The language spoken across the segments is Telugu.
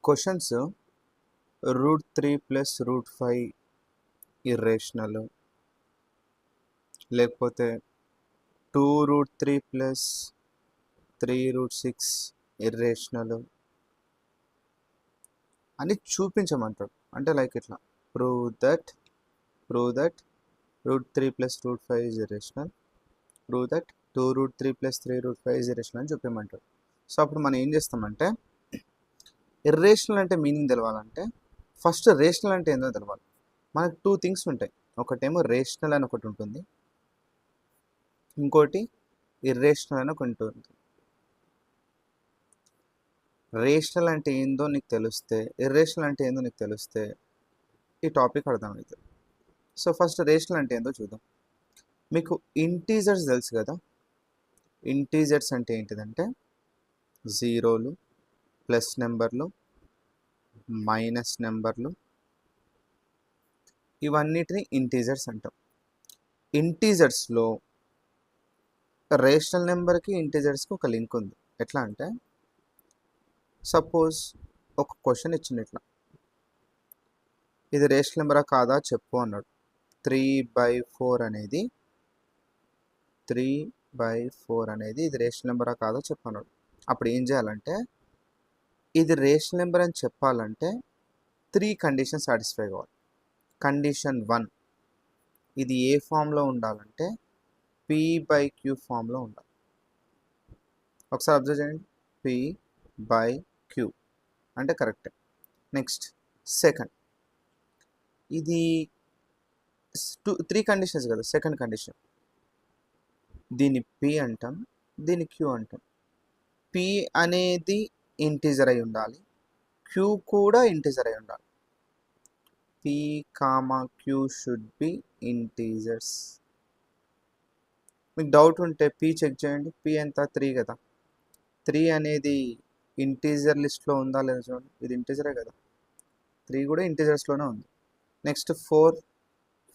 క్వశ్చన్స్ √3 ప్లస్ √5 ఇర్రేషనల్, లేకపోతే 2√3 ప్లస్ 3√6 ఇర్రేషనల్ అని చూపించమంటాడు. అంటే లైక్ ఇట్లా prove that √3 plus √5 is irrational, prove that 2√3 plus 3√5 is irrational అని చెప్పమంటాడు. సో అప్పుడు మనం ఏం చేస్తామంటే, ఇర్రేషనల్ అంటే మీనింగ్ తెలవాలంటే ఫస్ట్ రేషనల్ అంటే ఏందో తెలవాలి. మనకు 2 థింగ్స్ ఉంటాయి. ఒకటేమో రేషనల్ అని ఒకటి ఉంటుంది, ఇంకోటి ఇర్రేషనల్ అని ఒకటి ఉంటుంది. రేషనల్ అంటే ఏందో నీకు తెలిస్తే, ఇర్రేషనల్ అంటే ఏందో నీకు తెలిస్తే ఈ టాపిక్ అర్థమవుతుంది. సో ఫస్ట్ రేషనల్ అంటే ఏందో చూద్దాం. మీకు ఇంటీజర్స్ తెలుసు కదా. ఇంటీజర్స్ అంటే ఏంటిదంటే జీరోలు, ప్లస్ నెంబర్లు, మైనస్ నెంబర్లు, ఇవన్నిటిని ఇంటీజర్స్ అంటాం. ఇంటీజర్స్లో రేషనల్ నెంబర్కి ఇంటీజర్స్కి ఒక లింక్ ఉంది. ఎట్లా అంటే సపోజ్ ఒక క్వశ్చన్ ఇచ్చింది ఇట్లా, ఇది రేషనల్ నెంబరా కాదా చెప్పు అన్నాడు. 3/4 అనేది 3/4 అనేది ఇది రేషనల్ నెంబరా కాదా చెప్పు అన్నాడు. అప్పుడు ఏం చేయాలంటే, ఇది రేషనల్ నెంబర్ అని చెప్పాలంటే 3 కండిషన్ సాటిస్ఫై కావాలి. కండిషన్ 1, ఇది ఏ ఫామ్లో ఉండాలంటే p/q ఫామ్లో ఉండాలి. ఒకసారి అబ్జర్వ్ చేయండి, p/q అంటే కరెక్ట్. నెక్స్ట్ సెకండ్, ఇది 3 కండిషన్స్ కదా. సెకండ్ కండిషన్, దీన్ని p అంటాం, దీన్ని q అంటాం. p అనేది ఇంటీజర్ అయి ఉండాలి, q కూడా ఇంటీజర్ అయి ఉండాలి. p, q should be integers. మీకు డౌట్ ఉంటే p చెక్ చేయండి. p ఎంత? 3 కదా. 3 అనేది ఇంటీజర్ లిస్ట్లో ఉందా లేదా చూడండి. ఇది ఇంటీజరే కదా, 3 కూడా ఇంటీజర్స్లోనే ఉంది. నెక్స్ట్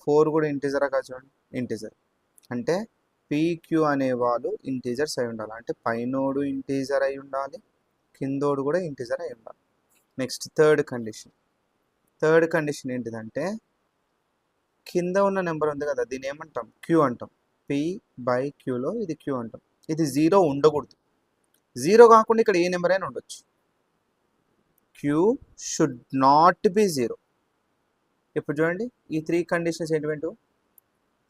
4 కూడా ఇంటీజరా కాదు చూడండి, ఇంటీజర్. అంటే pq అనేవాళ్ళు ఇంటీజర్స్ అయి ఉండాలి. అంటే పైనోడు ఇంటీజర్ అయి ఉండాలి, కిందోడు కూడా ఇంటీజర్ అయి ఉండాలి. నెక్స్ట్ థర్డ్ కండిషన్ ఏంటిదంటే, కింద ఉన్న నెంబర్ ఉంది కదా, దీన్ని ఏమంటాం? q అంటాం. p/qలో ఇది q అంటాం. ఇది 0 ఉండకూడదు. 0 కాకుండా ఇక్కడ ఏ నెంబర్ అయినా ఉండొచ్చు. q should not be 0. ఇప్పుడు చూడండి, ఈ 3 కండిషన్స్ ఏంటివేంటో,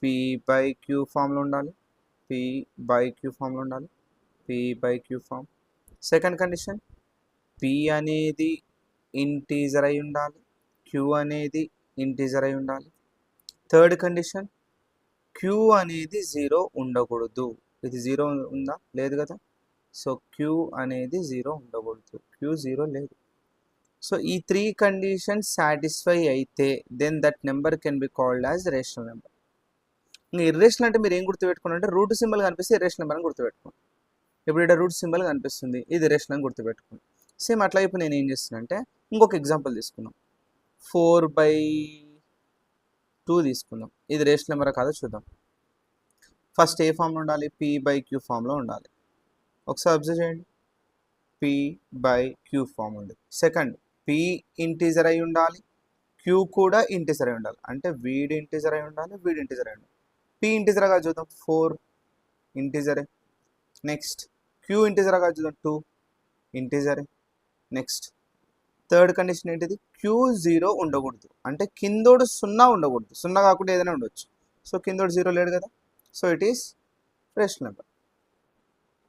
p/q ఫామ్లో ఉండాలి, p/q ఫామ్లో ఉండాలి, p/q form. Second condition, p అనేది ఇంటీజర్ అయి ఉండాలి, q అనేది ఇంటీజర్ అయి ఉండాలి. థర్డ్ కండిషన్, q అనేది 0 ఉండకూడదు. ఇది 0 ఉందా? లేదు కదా. సో q అనేది 0 ఉండకూడదు, q 0 లేదు. సో ఈ 3 కండిషన్స్ సాటిస్ఫై అయితే then that number can be called as rational number. ఇంకా ఇర్రేషనల్ అంటే మీరు ఏం గుర్తుపెట్టుకోండి అంటే, రూట్ సింబల్ కనిపిస్తే ఇర్రేషనల్ నెంబర్ అని గుర్తుపెట్టుకోండి. ఇప్పుడు ఇక్కడ రూట్ సింబల్ కనిపిస్తుంది, ఇది ఇర్రేషనల్ అని గుర్తుపెట్టుకోండి. సేమ్ అట్లా ఇప్పుడు నేను ఏం చేస్తున్నా అంటే, ఇంకొక ఎగ్జాంపుల్ తీసుకుందాం. 4/2 తీసుకుందాం. ఇది రేషనల్ నెంబర్ కాదో చూద్దాం. ఫస్ట్ ఏ ఫామ్లో ఉండాలి? p/q ఫామ్లో ఉండాలి. ఒకసారి అబ్జర్వ్ చేయండి, p/q ఫామ్ ఉంది. సెకండ్, p ఇంటీజర్ అయి ఉండాలి, q కూడా ఇంటీజర్ అయి ఉండాలి. అంటే వీడి ఇంటీజర్ అయి ఉండాలి, వీడి ఇంటీజర్ అయి ఉండాలి. p ఇంటీజర్గా చూద్దాం, 4 ఇంటీజరే. నెక్స్ట్ q ఇంటీజర్గా చూద్దాం, 2 ఇంటీజరే. నెక్స్ట్ థర్డ్ కండిషన్ ఏంటిది? q 0 ఉండకూడదు. అంటే కిందోడు 0 ఉండకూడదు, 0 కాకుండా ఏదైనా ఉండొచ్చు. సో కిందోడు 0 లేడు కదా. So it is rational number.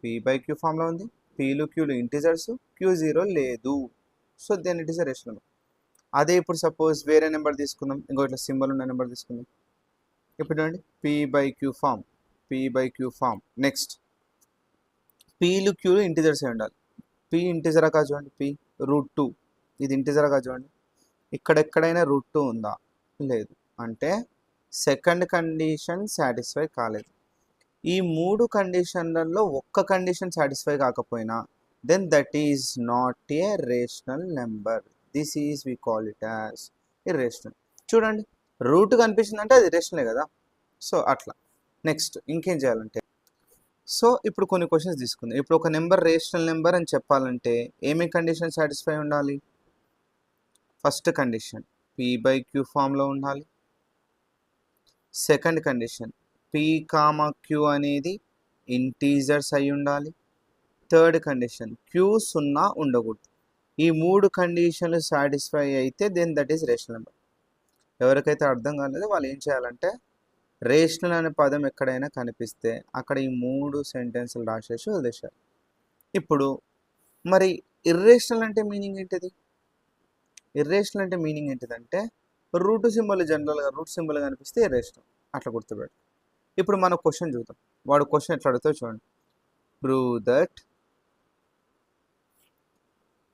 p/q ఫామ్లో ఉంది, pలు qలు ఇంటీజర్స్, q 0 లేదు. So then it is a rational number. అదే ఇప్పుడు సపోజ్ వేరే నెంబర్ తీసుకుందాం, ఇంకో ఇట్లా సింబల్ ఉన్న నెంబర్ తీసుకుందాం. ఇప్పుడు చూడండి, p/q ఫామ్. నెక్స్ట్ pలు qలు ఇంటీజర్స్ అయి ఉండాలి. p ఇంటీజరా కాదు చూడండి, p √2 ఇది ఇంటీజరా కాదు చూడండి. ఇక్కడెక్కడైనా √2 ఉందా? లేదు. అంటే సెకండ్ కండిషన్ సాటిస్ఫై కాలేదు. ఈ 3 కండిషన్లలో ఒక్క కండిషన్ సాటిస్ఫై కాకపోయినా then that is not a rational number. This is we call it as irrational. చూడండి, రూట్ కనిపిస్తుందంటే అది ఇర్రేషనలే కదా. సో అట్లా. నెక్స్ట్ ఇంకేం చేయాలంటే, సో ఇప్పుడు కొన్ని క్వశ్చన్స్ తీసుకుందాం. ఇప్పుడు ఒక నెంబర్ రేషనల్ నెంబర్ అని చెప్పాలంటే ఏమేమి కండిషన్ సాటిస్ఫై ఉండాలి? First condition p by q ఫామ్లో ఉండాలి. Second condition p comma q అనేది ఇంటీజర్స్ అయి ఉండాలి. థర్డ్ కండిషన్ క్యూ సున్నా ఉండకూడదు. ఈ మూడు కండిషన్లు సాటిస్ఫై అయితే then that is rational number. ఎవరికైతే అర్థం కాలేదో వాళ్ళు ఏం చేయాలంటే రేషనల్ అనే పదం ఎక్కడైనా కనిపిస్తే అక్కడ ఈ మూడు సెంటెన్సులు రాసేసి వదిలేశారు. ఇప్పుడు మరి ఇర్రేషనల్ అంటే మీనింగ్ ఏంటిది? ఇర్రేషనల్ అంటే మీనింగ్ ఏంటిదంటే రూట్ సింబల్ జనరల్గా రూట్ సింబల్ కనిపిస్తే ఇర్రేషనల్, అట్లా గుర్తుపెట్టు. ఇప్పుడు మన క్వశ్చన్ చూద్దాం. వాడు క్వశ్చన్ ఎట్లా అడుగుతావు చూడండి. ప్రూవ్ దట్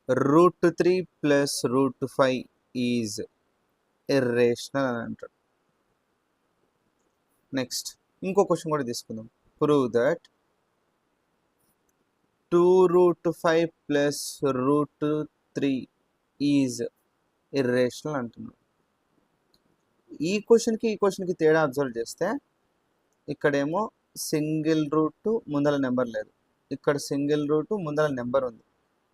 √3 + √5 ఈజ్ ఇర్రేషనల్ అని అంటాడు. నెక్స్ట్ ఇంకో క్వశ్చన్ కూడా తీసుకుందాం. ప్రూవ్ దట్ 2√5 + √3 ఈజ్ ఇర్రేషనల్ అంటున్నాడు. ఈ క్వశ్చన్కి తేడా అబ్జర్వ్ చేస్తే ఇక్కడేమో సింగిల్ రూట్ ముందల నెంబర్ లేదు, ఇక్కడ సింగిల్ రూట్ ముందల నెంబర్ ఉంది.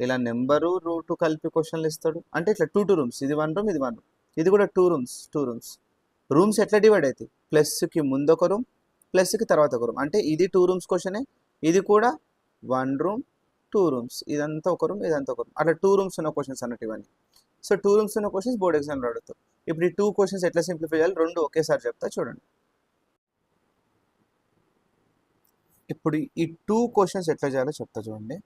ఇలా నెంబరు రూటు కలిపి క్వశ్చన్లు ఇస్తాడు. అంటే ఇట్లా 2 రూమ్స్, ఇది 1 రూమ్, ఇది 1 రూమ్, ఇది కూడా 2 రూమ్స్. రూమ్స్ ఎట్లా డివైడ్ అవుతాయి? ప్లస్కి ముందు ఒక రూమ్, ప్లస్కి తర్వాత ఒక రూమ్. అంటే ఇది 2 రూమ్స్ క్వశ్చనే, ఇది కూడా 1 రూమ్ 2 రూమ్స్, ఇదంతా ఒక రూమ్, ఇదంతా ఒక రూమ్. అట్లా 2 రూమ్స్ ఉన్న క్వశ్చన్స్ అన్నట్టు ఇవన్నీ. సో 2 రూమ్స్ ఉన్న క్వశ్చన్స్ బోర్డ్ ఎగ్జామ్లో అడుగుతారు. ఇప్పుడు ఈ 2 క్వశ్చన్స్ ఎట్లా సింప్లిఫై చేయాలి రెండు ఒకేసారి చెప్తా చూడండి. ఇప్పుడు ఈ 2 క్వశ్చన్స్ ఎట్లా చేయాలో చెప్తా చూడండి.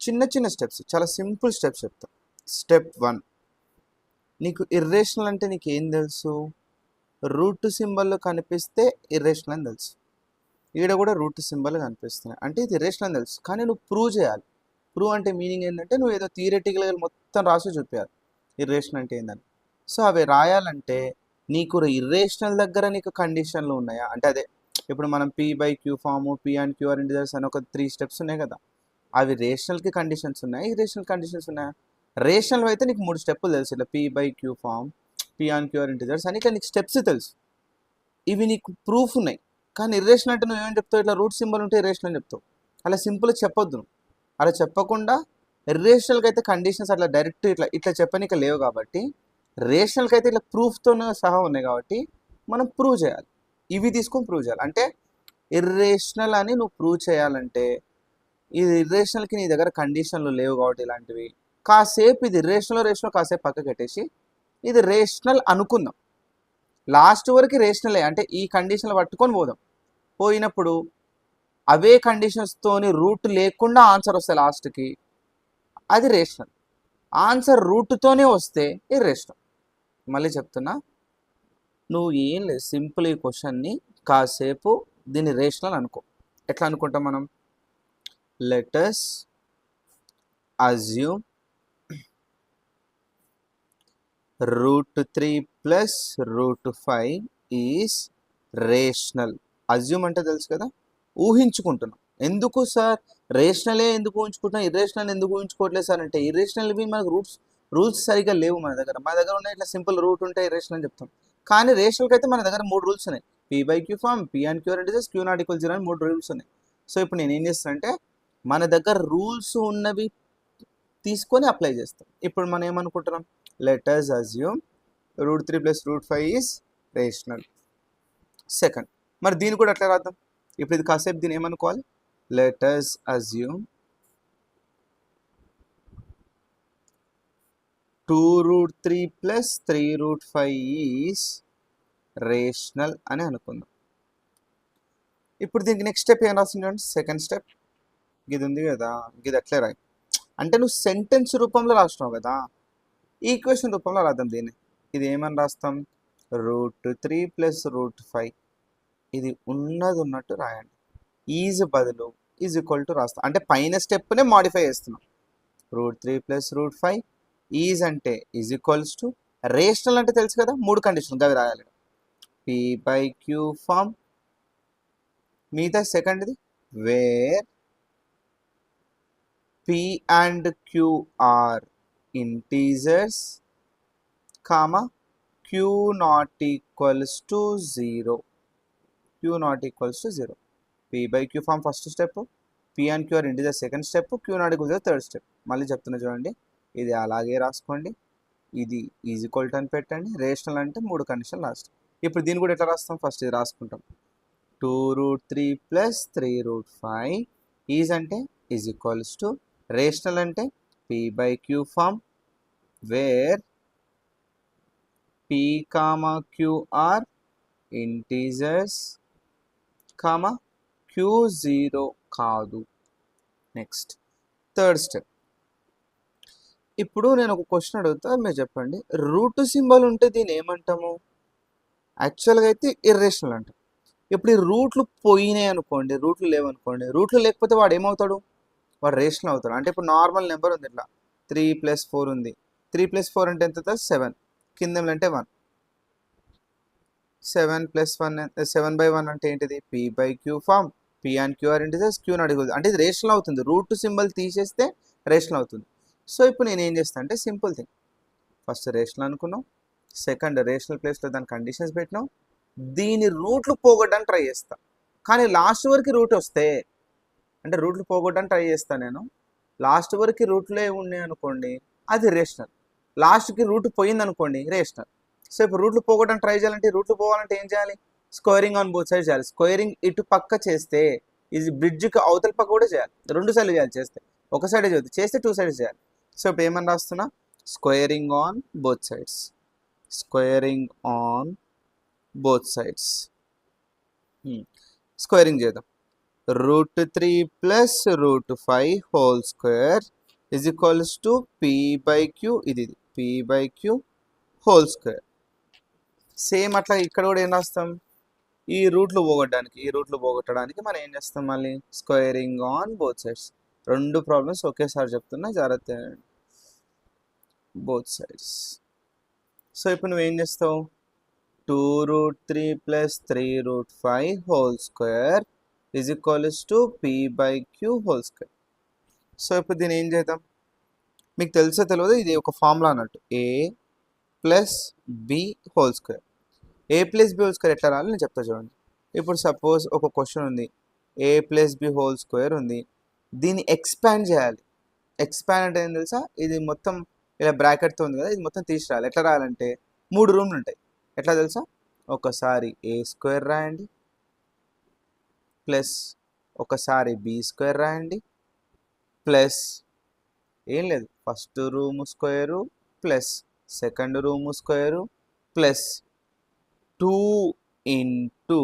చిన్న స్టెప్స్, చాలా సింపుల్ స్టెప్స్ చెప్తా. స్టెప్ 1, నీకు ఇర్రేషనల్ అంటే నీకు ఏం తెలుసు? రూట్ సింబల్ కనిపిస్తే ఇర్రేషనల్ అని తెలుసు. ఈడ కూడా రూట్ సింబల్ కనిపిస్తున్నాయి అంటే ఇది ఇర్రేషనల్ అని తెలుసు. కానీ నువ్వు ప్రూవ్ చేయాలి. ప్రూవ్ అంటే మీనింగ్ ఏంటంటే నువ్వు ఏదో థియరిటికల్గా మొత్తం రాసి చూపించాలి ఇర్రేషనల్ అంటే ఏందని. సో అవి రాయాలంటే నీకు ఇర్రేషనల్ దగ్గర నీకు కండిషన్లు ఉన్నాయా అంటే అదే ఇప్పుడు మనం p by q form, p and q are integers అని ఒక 3 స్టెప్స్ ఉన్నాయి కదా, అవి రేషనల్కి కండిషన్స్ ఉన్నాయి, ఇర్రేషనల్ కండిషన్స్ ఉన్నాయా? రేషనల్ అయితే నీకు 3 స్టెప్పులు తెలుసు, ఇట్లా p by q form, p and q are integers అని ఇట్లా నీకు స్టెప్స్ తెలుసు, ఇవి నీకు ప్రూఫ్ ఉన్నాయి. కానీ ఇర్రేషనల్ అంటే నువ్వు ఏమని చెప్తావు? ఇట్లా రూట్ సింబల్ ఉంటే ఇర్రేషనల్ అని చెప్తావు. అలా సింపుల్గా చెప్పొద్దు నువ్వు. అలా చెప్పకుండా ఇర్రేషనల్కి అయితే కండిషన్స్ అట్లా డైరెక్ట్ ఇట్లా చెప్పనీక లేవు కాబట్టి, రేషనల్కి అయితే ఇట్లా ప్రూఫ్తో సహా ఉన్నాయి కాబట్టి మనం ప్రూవ్ చేయాలి. ఇవి తీసుకొని ప్రూవ్ చేయాలి. అంటే ఇర్రేషనల్ అని నువ్వు ప్రూవ్ చేయాలంటే ఇది ఇర్రేషనల్కి నీ దగ్గర కండిషన్లు లేవు కాబట్టి ఇలాంటివి కాసేపు ఇది రేషనల్ కాసేపు పక్కకి పెట్టేసి ఇది రేషనల్ అనుకుందాం. లాస్ట్ వరకు రేషనలే అంటే ఈ కండిషన్లు పట్టుకొని పోదాం. పోయినప్పుడు అవే కండిషన్స్తోని రూట్ లేకుండా ఆన్సర్ వస్తే లాస్ట్కి అది రేషనల్. ఆన్సర్ రూట్తోనే వస్తే ఇర్రేషనల్. మళ్ళీ చెప్తున్నా, నువ్వు ఏం లేదు, సింపుల్ ఈ క్వశ్చన్ని కాసేపు దీన్ని రేషనల్ అనుకో. ఎట్లా అనుకుంటాం మనం? Let us assume √3 + √5 is rational. Assume అంటే తెలుసు కదా, ఊహించుకుంటున్నాం. ఎందుకు సార్ రేషనలే ఎందుకు ఊహించుకుంటున్నాం, ఇర్రేషనల్ ఎందుకు ఊహించుకోవట్లేదు సార్ అంటే ఇర్రేషనల్వి మనకు రూల్స్ సరిగ్గా లేవు మన దగ్గర ఉన్న ఇట్లా సింపుల్ రూట్ ఉంటే ఇర్రేషనల్ అని చెప్తాం. కానీ రేషనల్కి అయితే మన దగ్గర 3 రూల్స్ ఉన్నాయి. P by q form, p and q are integers, q not equal 0 అని 3 రూల్స్ ఉన్నాయి. సో ఇప్పుడు నేను ఏం చేస్తానంటే మన దగ్గర రూల్స్ ఉన్నవి తీసుకొని అప్లై చేస్తాం. ఇప్పుడు మనం ఏమనుకుంటున్నాం? Let's assume √3 + √5 is rational. Second, మరి దీన్ని కూడా అట్లా రాద్దాం. ఇప్పుడు ఇది కాసేపు దీన్ని ఏమనుకోవాలి? లెటస్ అజ్యూమ్ 2√3 + 3√5 ఈజ్ రేషనల్ అని అనుకుందాం. ఇప్పుడు దీనికి నెక్స్ట్ స్టెప్ ఏం రాసిందండి? సెకండ్ స్టెప్ ఇది ఉంది కదా, ఇది అట్లే రాయి. అంటే నువ్వు సెంటెన్స్ రూపంలో రాసినావు కదా, ఈక్వేషన్ రూపంలో రాద్దాం దీన్ని. ఇది ఏమని రాస్తాం? √3 + √5 ఇది ఉన్నట్టు రాయండి. ఈజ్ బదులు ఈజ్ ఈక్వల్ టు రాస్తాం. అంటే పైన స్టెప్నే మాడిఫై చేస్తున్నాం. √3 + √5 ఈజ్ అంటే ఈజ్ ఈక్వల్స్ టు రేషనల్ అంటే తెలుసు కదా, 3 కండిషన్లు అవి రాయాలి. పీ బై క్యూ ఫామ్, మిగతా సెకండ్ది where p and q are integers, comma q not equals to 0. Q not equals to 0. P by q form first step, p and q are integer second step, q not equal 0 third step. మళ్ళీ చెప్తున్నా చూడండి, ఇది అలాగే రాసుకోండి. ఇది ఈజ్ ఈక్వల్ టు అని పెట్టండి. రేషనల్ అంటే 3 కండిషన్ లాస్ట్. ఇప్పుడు దీన్ని కూడా ఎట్లా రాస్తాం? ఫస్ట్ ఇది రాసుకుంటాం. 2√3 ప్లస్ 3√5 ఈజ్ అంటే ఈజ్ ఈక్వల్స్ టు రేషనల్ అంటే p by q form where p comma q are integers comma q 0 కాదు. Next third step. ఇప్పుడు నేను ఒక క్వశ్చన్ అడుగుతా, మీరు చెప్పండి. రూట్ సింబల్ ఉంటే దీన్ని ఏమంటాము? యాక్చువల్గా అయితే ఇర్రేషనల్ అంటాం. ఇప్పుడు ఈ రూట్లు పోయినాయి అనుకోండి, రూట్లు లేవనుకోండి, రూట్లు లేకపోతే వాడు ఏమవుతాడు? వాడు రేషనల్ అవుతాడు. అంటే ఇప్పుడు నార్మల్ నెంబర్ ఉంది, ఇట్లా 3 + 4 ఉంది. 3 + 4 అంటే ఎంత? 7. కింద అంటే 1. 7/1 అంటే ఏంటిది? p by q form. p and q are integers, క్యూని అడుగుతుంది అంటే ఇది రేషనల్ అవుతుంది. రూట్ సింబల్ తీసేస్తే రేషనల్ అవుతుంది. సో ఇప్పుడు నేను ఏం చేస్తాను అంటే సింపుల్ థింగ్. ఫస్ట్ రేషనల్ అనుకున్నాం, సెకండ్ రేషనల్ ప్లేస్లో దాని కండిషన్స్ పెట్టినాం, దీని రూట్లు పోగొట్టడానికి ట్రై చేస్తా. కానీ లాస్ట్ వరకు రూట్ వస్తే, అంటే రూట్లు పోగొట్టడానికి ట్రై చేస్తాను నేను. లాస్ట్ వరకు రూట్లే ఉన్నాయి అనుకోండి, అది రేషనల్. లాస్ట్కి రూట్ పోయింది అనుకోండి, రేషనల్. సో ఇప్పుడు రూట్లు పోగొట్టడానికి ట్రై చేయాలంటే, రూట్లు పోవాలంటే ఏం చేయాలి? స్క్వేరింగ్ ఆన్ బోత్ సైడ్ చేయాలి. స్క్వేరింగ్ ఇటు పక్క చేస్తే ఇది బ్రిడ్జ్కి అవతల పక్క కూడా చేయాలి. 2 సైడ్లు చేయాలి. చేస్తే ఒక సైడే చేస్తే 2 సైడ్స్ చేయాలి. సో ఇప్పుడు ఏమని రాస్తున్నా? Squaring on both sides. Squaring on both sides. Squaring చేద్దాం. √3 plus √5 whole square is equals to p by q. ఇది p by q whole square. Same అట్లా ఇక్కడ కూడా ఏం రాస్తాం? ఈ రూట్లు పోగొట్టడానికి మనం ఏం చేస్తాం? మళ్ళీ squaring on both sides. 2 problems ఒకేసారి చెప్తున్నా, జాగ్రత్త. Both sides. సో ఇప్పుడు నువ్వేం చేస్తావు? 2√3 plus 3√5 whole square is equals to p by q whole square. So ఇప్పుడు దీన్ని ఏం చేద్దాం? మీకు తెలిసే తెలియదు, ఇది ఒక ఫార్ములా అన్నట్టు. a plus b whole square. a plus b whole square ఎట్లా రాయాలి నేను చెప్తా చూడండి. ఇప్పుడు సపోజ్ ఒక క్వశ్చన్ ఉంది, a plus b whole square ఉంది. దీన్ని ఎక్స్పాండ్ చేయాలి. ఎక్స్పాండ్ అంటే ఏం తెలుసా? ఇది మొత్తం ఇలా బ్రాకెట్తో ఉంది కదా, ఇది మొత్తం తీసి రాయాలి. ఎట్లా రాయాలంటే 3 రూమ్లు ఉంటాయి. ఎట్లా తెలుసా? ఒకసారి a స్క్వేర్ రాయండి, ప్లస్ ఒకసారి b స్క్వేర్ రాయండి, ప్లస్ ఏం లేదు, first room square plus second room square plus 2 into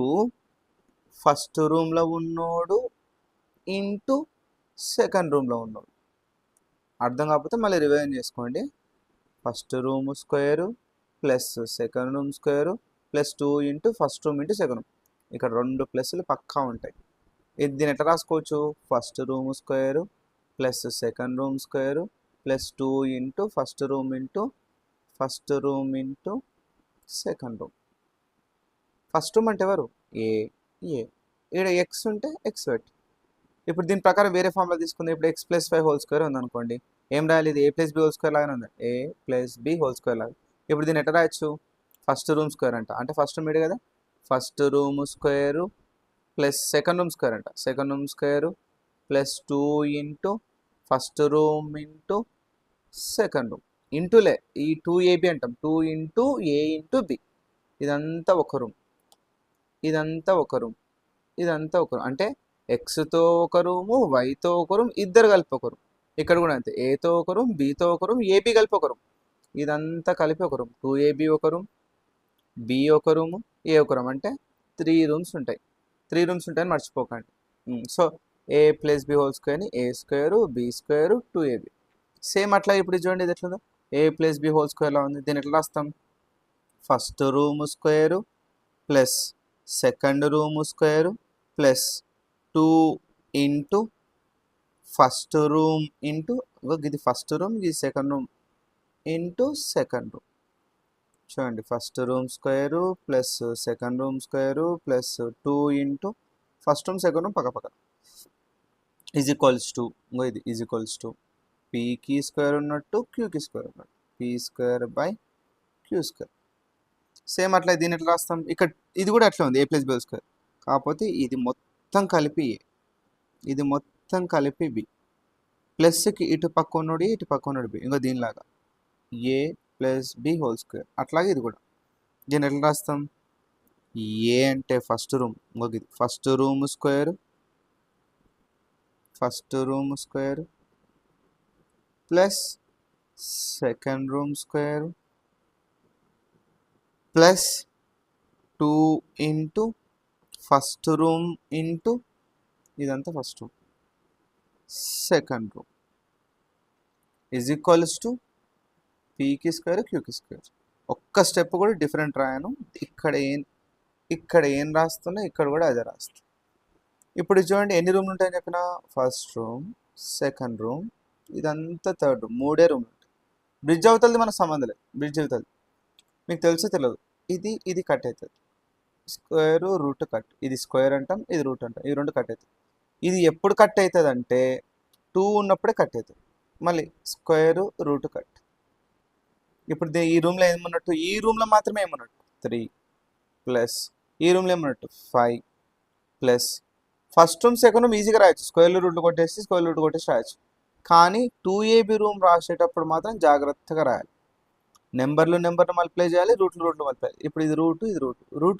first రూమ్లో ఉన్నోడు ఇంటూ సెకండ్ రూమ్లో ఉన్నోడు. అర్థం కాకపోతే మళ్ళీ రివైజ్ చేసుకోండి. First room square plus second room square plus 2 into first room into second room. ఇక్కడ 2 ప్లస్లు పక్కా ఉంటాయి. ఇది దీన్ని ఎట్లా రాసుకోవచ్చు? First room square plus second room square plus 2 into first room into second room. First room అంటే ఎవరు? ఏ. ఇక్కడ ఎక్స్ ఉంటే ఎక్స్ పెట్టు. ఇప్పుడు దీని ప్రకారం వేరే ఫార్ములా తీసుకుంది. ఇప్పుడు x + 5 హోల్ స్క్వేర్ ఉందనుకోండి, ఏం రాయాలి? ఇది a + b హోల్ స్క్వేర్ లాగానే ఉంది. a + b హోల్ స్క్వేర్ లాగా. ఇప్పుడు దీన్ని ఎట్లా రాయొచ్చు? ఫస్ట్ రూమ్ స్క్వేర్ అంటే ఫస్ట్ రూమ్ ఇడే కదా, first room square plus second room square second room square plus 2 into first room into second room ఇంటూలే ఈ 2ab అంటాం, 2 ఇంటూ a ఇంటూ b. ఇదంతా ఒక రూమ్, ఇదంతా ఒక రూమ్, ఇదంతా ఒక రూమ్. అంటే ఎక్స్తో ఒక రూము, వైతో ఒక రూమ్, ఇద్దరు కలిపి ఒక రూమ్. ఇక్కడ కూడా అంతే, ఏతో ఒక రూమ్, బీతో ఒక రూమ్, ఏబీ కలిపి ఒక రూమ్. ఇదంతా కలిపి ఒక రూమ్. 2ab ఒక రూమ్, బి ఒక రూము, ఏ ఒక రూమ్. అంటే 3 రూమ్స్ ఉంటాయి. 3 రూమ్స్ ఉంటాయని మర్చిపోకండి. సో a + b హోల్ స్క్వేర్ని a square b square 2ab. Same అట్లా ఇప్పుడు చూడండి ఇది ఎట్లుందో. a + b హోల్ స్క్వేర్లా ఉంది. దీన్ని ఎట్లా రాస్తాం? First room square plus second room square plus 2 into first room into, ఇది ఫస్ట్ రూమ్, ఇది second room into second room. చూడండి, first room square plus second room square plus 2 into first room second room పక్క ఈజ్ ఈక్వల్స్ టు, ఇది ఈజ్ ఈక్వల్స్ టు పీకి స్క్వేర్ ఉన్నట్టు క్యూకి స్క్వేర్ ఉన్నట్టు, p square by q square. Same అట్లా దీన్ని ఎట్లా రాస్తాం? ఇక్కడ ఇది కూడా అట్లా ఉంది, a + b హోల్ స్క్వేర్. కాకపోతే ఇది మొత్తం కలిపి a, ఇది మొత్తం కలిపి b, ప్లస్కి ఇటు పక్క ఉన్నోడు ఇటు పక్క ఉన్నోడు b. ఇంకా దీనిలాగా a plus b whole square. అట్లాగే ఇది కూడా దీన్ని ఎట్లా రాస్తాం? ఏ అంటే ఫస్ట్ రూమ్, ఇది first room square plus second room square plus 2 into first room into ఇదంతా first room second room is equals to పీకి స్క్వేర్ క్యూకి స్క్వేర్. ఒక్క స్టెప్ కూడా డిఫరెంట్ రాయను. ఇక్కడ ఏం రాస్తున్నా ఇక్కడ కూడా అదే రాస్తాను. ఇప్పుడు చూడండి ఎన్ని రూమ్లు ఉంటాయని చెప్పిన, ఫస్ట్ రూమ్ సెకండ్ రూమ్ ఇదంతా థర్డ్ రూమ్, 3 రూమ్లు ఉంటాయి. బ్రిడ్జ్ అవుతుంది మనకు సంబంధం లేదు. బ్రిడ్జ్ అవుతుంది మీకు తెలుసో తెలియదు. ఇది కట్ అవుతుంది, స్క్వేర్ రూట్ కట్. ఇది స్క్వేర్ అంటాం, ఇది రూట్ అంటాం. ఈ రెండు కట్ అవుతుంది. ఇది ఎప్పుడు కట్ అవుతుంది అంటే 2 ఉన్నప్పుడే కట్ అవుతుంది. మళ్ళీ స్క్వేర్ రూట్ కట్. ఇప్పుడు ఈ రూమ్లో ఏమన్నట్టు, ఈ రూమ్లో మాత్రమే ఏమన్నట్టు 3 ప్లస్ ఈ రూమ్లో ఏమన్నట్టు 5 plus first room second room ఈజీగా రాయొచ్చు, స్క్వేర్ రూట్ కొట్టేసి రాయొచ్చు. కానీ 2AB రూమ్ రాసేటప్పుడు మాత్రం జాగ్రత్తగా రాయాలి. నెంబర్లు మల్టిప్లై చేయాలి, రూట్లు మల్టిప్లై. ఇప్పుడు ఇది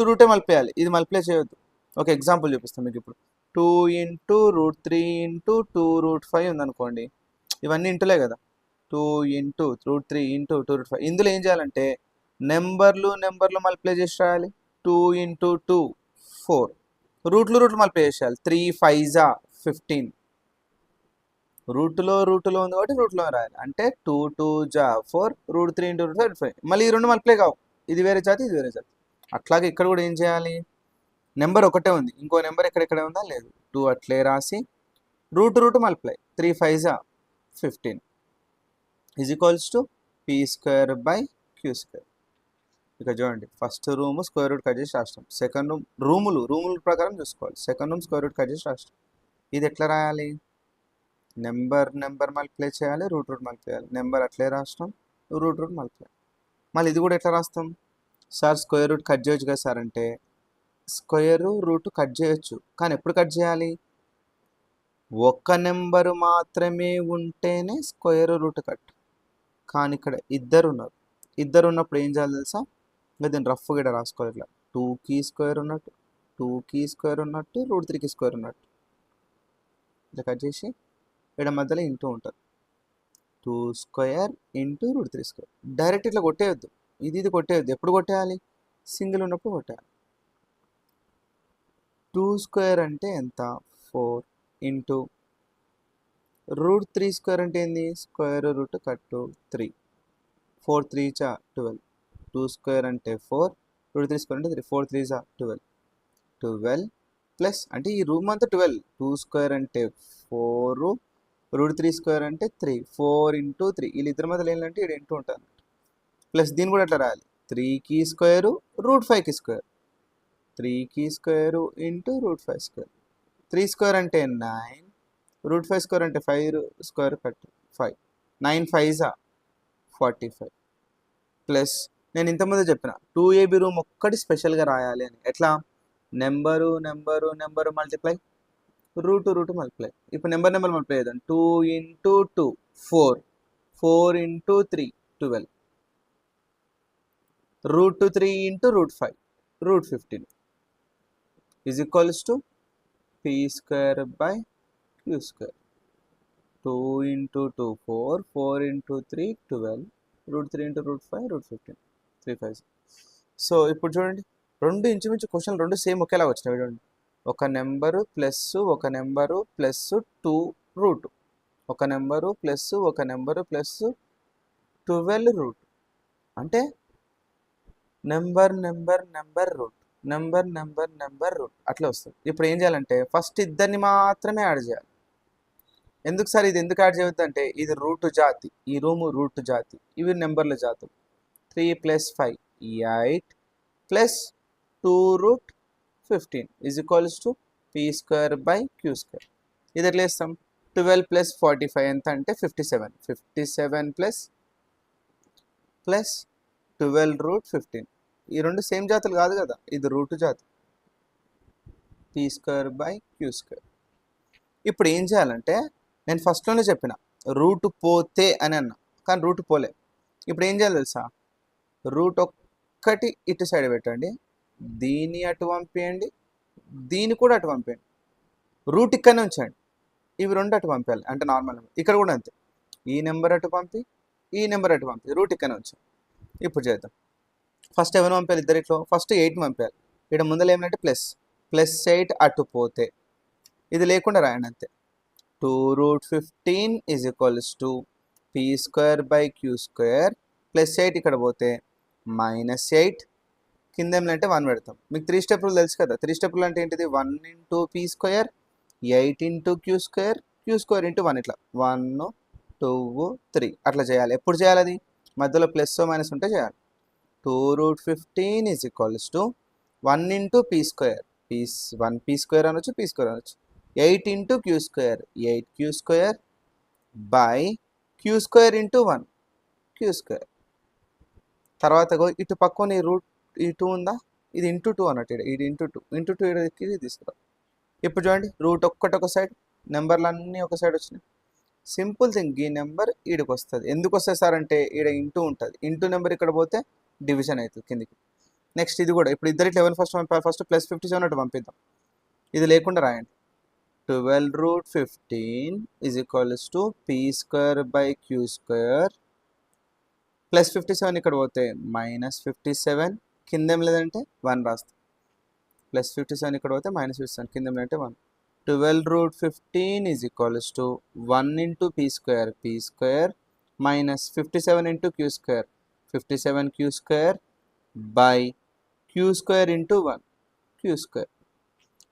రూటే మల్టిప్లై. ఇది మల్టిప్లై చేయొద్దు. ఒక ఎగ్జాంపుల్ చూపిస్తాను మీకు. ఇప్పుడు 2 ఇంటూ √3 ఇంటూ 2√5 ఉందనుకోండి. ఇవన్నీ ఇంటూలే కదా. 2 ఇంటూ √3 ఇంటూ 2√5. ఇందులో ఏం చేయాలంటే నెంబర్లు మల్టిప్లై చేసి రాయాలి. 2 ఇంటూ 2 4, రూట్లు మల్టిప్లై చేసేయాలి. 3 5 15. రూట్లో ఉంది కాబట్టి రూట్లో రాయాలి. అంటే 2 2 4, √3 ఇంటూ √5 5. మళ్ళీ ఈ రెండు మల్టిప్లై కావు, ఇది వేరే జాతి ఇది వేరే జాతి. అట్లాగే ఇక్కడ కూడా ఏం చేయాలి, నెంబర్ ఒకటే ఉంది, ఇంకో నెంబర్ ఎక్కడెక్కడ ఉందా లేదు. 2 అట్లే రాసి root multiply. 3 5 15 is equals to p square by q square. ఇక చూడండి, first room square root cut చేసి రాష్ట్రం, సెకండ్ రూమ్ రూములు ప్రకారం చూసుకోవాలి. Second room square root cut చేసి రాష్ట్రం. ఇది ఎట్లా రాయాలి, నెంబర్ మల్టిప్లై చేయాలి, రూట్ మల్టిప్లై చేయాలి. నెంబర్ అట్లే రాస్తాం, రూట్ మల్టిప్లై. మళ్ళీ ఇది కూడా ఎట్లా రాస్తాం, సార్ స్క్వేర్ రూట్ కట్ చేయొచ్చు కదా సార్ అంటే, స్క్వేర్ రూట్ కట్ చేయొచ్చు, కానీ ఎప్పుడు కట్ చేయాలి, ఒక్క నెంబరు మాత్రమే ఉంటేనే స్క్వేర్ రూట్ కట్. కానీ ఇక్కడ ఇద్దరు ఉన్నప్పుడు ఏం చేయాలి తెలుసా, ఇంకా దీన్ని రఫ్గా ఇక్కడ రాసుకోవాలి. ఇట్లా 2కి స్క్వేర్ ఉన్నట్టు, 2కి స్క్వేర్ ఉన్నట్టు, √3కి స్క్వేర్ ఉన్నట్టు ఇట్లా కట్ చేసి ఇక్కడ మధ్యలో ఇంటూ ఉంటుంది. 2 స్క్వేర్ ఇంటూ √3 స్క్వేర్. డైరెక్ట్ ఇట్లా కొట్టేయద్దు, ఇది కొట్టేయద్దు. ఎప్పుడు కొట్టేయాలి, సింగిల్ ఉన్నప్పుడు కొట్టేయాలి. 2 స్క్వేర్ అంటే ఎంత, 4 ఇంటూ √3 స్క్వేర్ అంటే ఏంది, స్క్వేర్ రూట్ కట్టు 3. 4 3 12. 2 స్క్వేర్ అంటే 4, √3 స్క్వేర్ అంటే 3. 4 3 12. 12 ప్లస్ అంటే ఈ రూమ్ అంతా 12. 2 స్క్వేర్ అంటే 4, √3 స్క్వేర్ అంటే 3. 4 ఇంటూ 3. వీళ్ళిద్దరి మధ్యలో ఏంటంటే ఇక్కడ ఇంటూ ఉంటుంది. ప్లస్ దీన్ని కూడా ఎట్లా రాయాలి, 3కి స్క్వేరు √5కి స్క్వేర్. 3కి స్క్వేరు ఇంటూ √5 స్క్వేర్. 3 స్క్వేర్ అంటే 9, √5 స్క్వేర్ అంటే 5 స్క్వేర్ కట్ 5. 9 5 45. ప్లస్ నేను ఇంతకుముందే చెప్పిన 2AB రూమ్ ఒక్కటి స్పెషల్గా రాయాలి అని. ఎట్లా, నెంబరు మల్టిప్లై, రూట్ మల్టిప్లై. ఇప్పుడు నెంబర్ మల్టిప్లై చేద్దాం. 2 into 2 4, 4 into 3 12, √3 into √5 √15 is equals to p square by q square. 2 into 2 4, 4 into 3 12, √3 into √5 √15 3 5. So ఇప్పుడు చూడండి, రెండు ఇంచుమించు క్వశ్చన్ రెండు సేమ్ ఒకేలాగా వచ్చినాయి. చూడండి, ఒక నెంబరు ప్లస్ 2 రూట్, ఒక నెంబరు ప్లస్ 12 రూట్. అంటే నెంబర్ రూట్ అట్లా వస్తుంది. ఇప్పుడు ఏం చేయాలంటే ఫస్ట్ ఇద్దరిని మాత్రమే యాడ్ చేయాలి. ఎందుకు సార్ ఇది ఎందుకు యాడ్ చేయవద్దు అంటే, ఇది రూట్ జాతి, ఈ రూము రూట్ జాతి, ఇవి నెంబర్ల జాతులు. 3 + 5 8 plus 2√15 is equals to p square by q square. ఇది ఎట్లా వేస్తాం, 12 + 45 ఎంత అంటే 57. 57 ప్లస్ 12√15. ఈ రెండు సేమ్ జాతులు కాదు కదా, ఇది రూట్ జాతి. P square by q square. ఇప్పుడు ఏం చేయాలంటే, నేను ఫస్ట్లోనే చెప్పిన రూట్ పోతే అని అన్నా, కానీ రూట్ పోలే. ఇప్పుడు ఏం చేయాలి తెలుసా, రూట్ ఒక్కటి ఇటు సైడ్ పెట్టండి, దీన్ని అటు పంపించండి, దీన్ని కూడా అటు పంపించండి, రూట్ ఇక్కడనే ఉంచండి, ఇవి రెండు అటు పంపించాలి అంటే నార్మల్ నెంబర్. ఇక్కడ కూడా అంతే, ఈ నెంబర్ అటు పంపి ఈ నెంబర్ అటు పంపి రూట్ ఇక్కడనే ఉంచండి. ఇప్పుడు చేద్దాం. ఫస్ట్ ఎవరు పంపాలి ఇద్దరిట్లో, ఫస్ట్ 8 పంపాలి. ఇక్కడ ముందర ఏమంటే +8 అటు పోతే ఇది లేకుండా రాయండి అంతే. 2√15 = p²/q². +8 ఇక్కడ పోతే -8, కింద ఏమంటే 1 పెడతాం. మీకు 3 స్టెప్ రూల్ తెలుసు కదా. 3 స్టెప్ రూల్ అంటే ఏంటిది, 1 × p², 8 × q², q² × 1, ఇట్లా 1 2 3 అట్లా చేయాలి. ఎప్పుడు చేయాలి, అది మధ్యలో ప్లస్ మైనస్ ఉంటే చేయాలి. 2√15 = 1 × p², 1 p² అనొచ్చు, p² అనొచ్చు. 8 × q², 8 q² /q² × 1 q². తర్వాత ఇటు పక్కన రూట్ ఈ 2 ఉందా, ఇది × 2 అన్నట్టు, ఇది × 2 ఇది తీసుకురా. ఇప్పుడు చూడండి, రూట్ ఒక సైడ్, నెంబర్లు అన్నీ ఒక సైడ్ వచ్చినాయి. సింపుల్ థింగ్, ఈ నెంబర్ ఈడికి వస్తుంది. ఎందుకు వస్తుంది సార్ అంటే ఈడ ఇంటూ ఉంటుంది, ఇంటూ నెంబర్ ఇక్కడ పోతే డివిజన్ అవుతుంది కిందికి. నెక్స్ట్ ఇది కూడా, ఇప్పుడు ఇద్దరికి 11 ఫస్ట్ పంపాలి, ఫస్ట్ +57 అటు పంపిద్దాం. ఇది లేకుండా రాయండి. 12√15 = p²/q². +57 ఇక్కడ పోతే -57, కింద ఏం లేదంటే 1 రాస్తాం. +57 ఇక్కడ పోతే -57, కింద ఏం లేదంటే 1. 12√15 = 1 × p², p² -57 × q², 57 q² /q² × 1 q².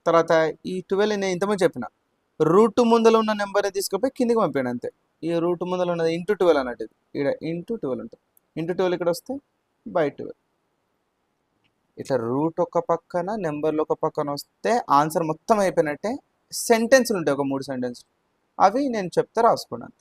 తర్వాత ఈ 12 నేను ఇంతకుముందు చెప్పిన, రూట్ ముందర ఉన్న నెంబర్ తీసుకుపోయి కిందికి పంపాను అంతే. ఈ రూట్ ముందర ఉన్నది ×12 అన్నట్టు, ఇక్కడ ×12 ఉంటుంది. ×12 ఇక్కడ వస్తే /12. ఇట్లా రూట్ ఒక పక్కన నెంబర్లు ఒక పక్కన వస్తే ఆన్సర్ మొత్తం అయిపోయినట్టే. సెంటెన్స్లు ఉంటాయి, ఒక 3 సెంటెన్స్లు, అవి నేను చెప్తే రాసుకున్నాను.